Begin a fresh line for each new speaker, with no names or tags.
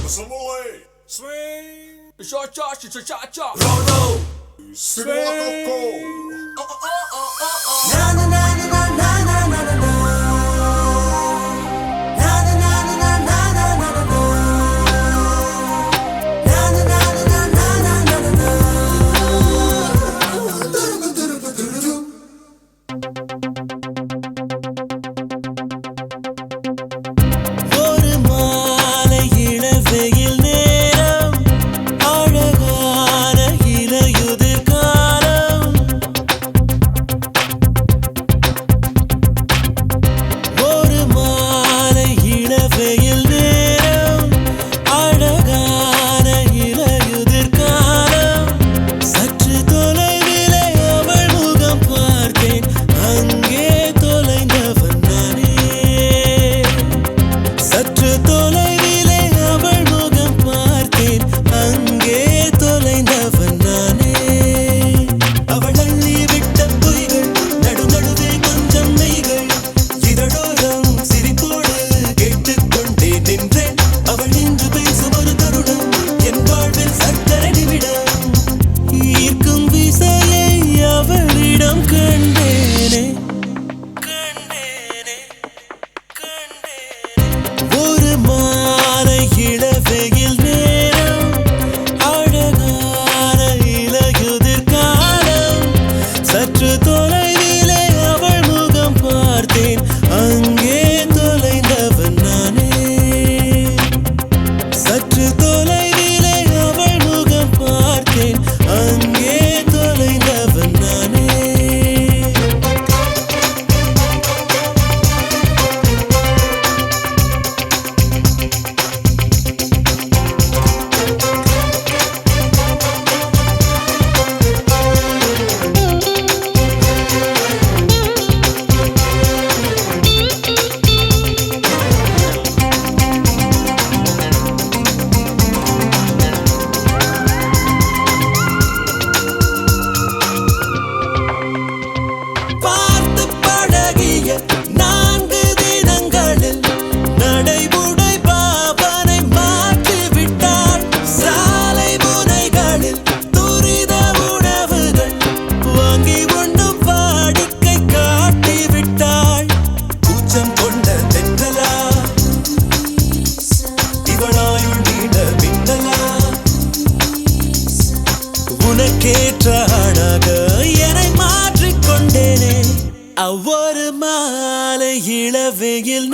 Assembly. Swing. Cha-cha-cha-cha-cha-cha.
Roll.
Swing.
Na na na na na na na na na na. Na na na na na na na na na na. Na na na na na na na na na. ஒரு மாலை இளவெயில் நேரம் அழகான இலையுதிர் காலம் ஒரு மாலை இளவெயில் நேரம் அழகான இலையுதிர் காலம் சற்று தொலைவிலே அவள் முகம் பார்த்தேன் அங்கே தொலைந்தவன் நானே சற்று தொலைவிலே அவள் முகம் பார்த்தேன் அங்கே தொலைந்தவன் நானே அவள் அள்ளி விட்ட பொய்கள் நடுநடுவே கொஞ்சம் மெய்கள் இதழோரம் சிரிப்போடு கேட்டுக்கொண்டே நின்றேன் அவள் நின்று பேசும் ஒரு தருணம் என் வாழ்வில் சற்றரை நிமிடம் ஈர்க்கும் விசையை அவளிடம் கண்டேனே கண்டேனே ஒரு மாலை இளவெயில் நேரம் அழகான இலையுதிர் காலம் சற்று தொலைவிலே அவள் முகம் பார்த்தேன் அங்கே தொலைந்தவன் நானே சற்று தொலைவிலே அவள் முகம் பார்த்தேன் அங்கே தொலைந்தவன் நானே பார்த்து பழகிய 4 தினங்களில் நடைமுறை பாவனை மாற்றிவிட்டாள் சாலை முனைகளில் துரித உணவுகள் வாங்கி உண்ணும் வாடிக்கை காட்டிவிட்டாள் கூச்சம் கொண்ட தென்றலா இவளாயுள் நீண்ட மின்னலா உனக்கேற்ற ஆணாக என்னை மாற்றிக்கொண்டேனே அவ்வொரு மாலை இளவெயில்